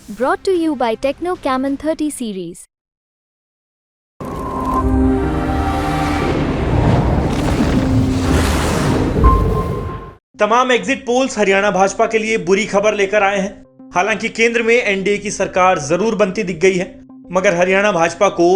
Brought to you by Techno Camon 30 series. तमाम exit polls Haryana Bhajpa के लिए बुरी खबर लेकर आए हैं। हालांकि केंद्र में एनडीए की सरकार जरूर बनती दिख गई है, मगर हरियाणा भाजपा को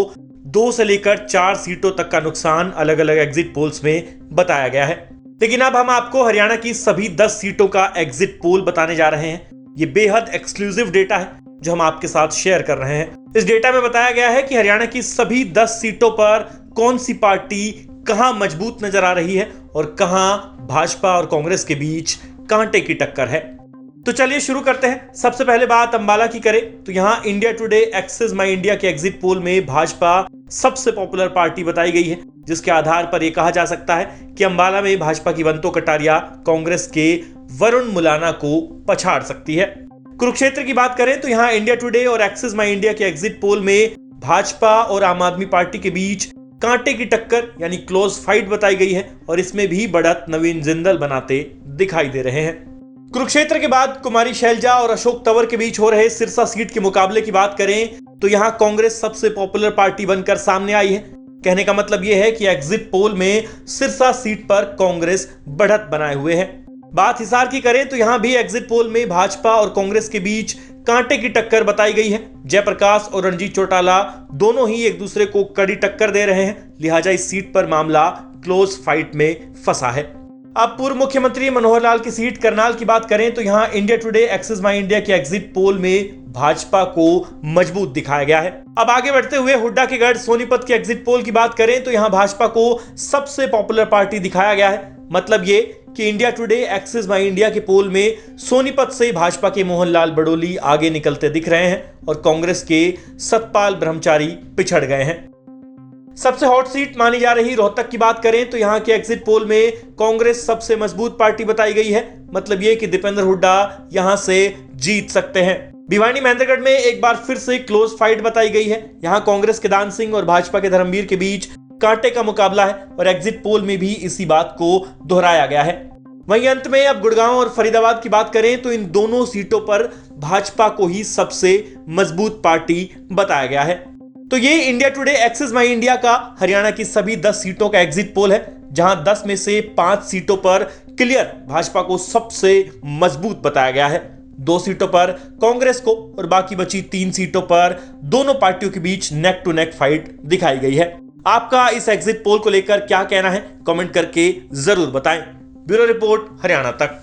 2 से लेकर 4 सीटों तक का नुकसान अलग अलग एग्जिट पोल्स में बताया गया है। लेकिन अब हम आपको हरियाणा की सभी 10 सीटों का एग्जिट पोल बताने जा रहे हैं। ये बेहद एक्सक्लूसिव डेटा है जो हम आपके साथ शेयर कर रहे हैं। इस डेटा में बताया गया है कि हरियाणा की सभी 10 सीटों पर कौन सी पार्टी कहां मजबूत नजर आ रही है और कहां भाजपा और कांग्रेस के बीच कांटे की टक्कर है। तो चलिए शुरू करते हैं। सबसे पहले बात अंबाला की करें तो यहां इंडिया टुडे एक्सिस माई इंडिया के एग्जिट पोल में भाजपा सबसे पॉपुलर पार्टी बताई गई है, जिसके आधार पर यह कहा जा सकता है कि अंबाला में भाजपा की बंतो कटारिया कांग्रेस के वरुण मुलाना को पछाड़ सकती है। कुरुक्षेत्र की बात करें तो यहां इंडिया टुडे और एक्सिस माई इंडिया के एग्जिट पोल में भाजपा और आम आदमी पार्टी के बीच कांटे की टक्कर यानी क्लोज फाइट बताई गई है और इसमें भी बढ़त नवीन जिंदल बनाते दिखाई दे रहे हैं। कुरुक्षेत्र के बाद कुमारी शैलजा और अशोक तंवर के बीच हो रहे सिरसा सीट के मुकाबले की बात करें तो यहां कांग्रेस सबसे पॉपुलर पार्टी बनकर सामने आई है। कहने का मतलब यह है कि एग्जिट पोल में सिरसा सीट पर कांग्रेस बढ़त बनाए हुए है। बात हिसार की करें तो यहां भी एग्जिट पोल में भाजपा और कांग्रेस के बीच कांटे की टक्कर बताई गई है। जयप्रकाश और रणजीत चौटाला दोनों ही एक दूसरे को कड़ी टक्कर दे रहे हैं, लिहाजा इस सीट पर मामला क्लोज फाइट में फंसा है। अब पूर्व मुख्यमंत्री मनोहर लाल की सीट करनाल की बात करें तो यहां इंडिया टुडे एक्सिस माई इंडिया के एग्जिट पोल में भाजपा को मजबूत दिखाया गया है। अब आगे बढ़ते हुए हुड्डा के गढ़ सोनीपत के एग्जिट पोल की बात करें तो यहां भाजपा को सबसे पॉपुलर पार्टी दिखाया गया है। मतलब ये कि इंडिया टुडे एक्सिस माई इंडिया के पोल में सोनीपत से भाजपा के मोहनलाल बडोली आगे निकलते दिख रहे हैं और कांग्रेस के सतपाल ब्रह्मचारी पिछड़ गए हैं। सबसे हॉट सीट मानी जा रही रोहतक की बात करें तो यहां के एग्जिट पोल में कांग्रेस सबसे मजबूत पार्टी बताई गई है। मतलब यह कि दीपेंद्र हुड्डा यहां से जीत सकते हैं। भिवानी महेंद्रगढ़ में एक बार फिर से क्लोज फाइट बताई गई है। यहां कांग्रेस के दान सिंह और भाजपा के धर्मवीर के बीच कांटे का मुकाबला है और एग्जिट पोल में भी इसी बात को दोहराया गया है। वहीं अंत में अब गुड़गांव और फरीदाबाद की बात करें तो इन दोनों सीटों पर भाजपा को ही सबसे मजबूत पार्टी बताया गया है। तो ये इंडिया टुडे एक्सिस माई इंडिया का हरियाणा की सभी 10 सीटों का एग्जिट पोल है, जहां 10 में से 5 सीटों पर क्लियर भाजपा को सबसे मजबूत बताया गया है। 2 सीटों पर कांग्रेस को और बाकी बची 3 सीटों पर दोनों पार्टियों के बीच नेक टू नेक फाइट दिखाई गई है। आपका इस एग्जिट पोल को लेकर क्या कहना है, कमेंट करके जरूर बताएं। ब्यूरो रिपोर्ट हरियाणा तक।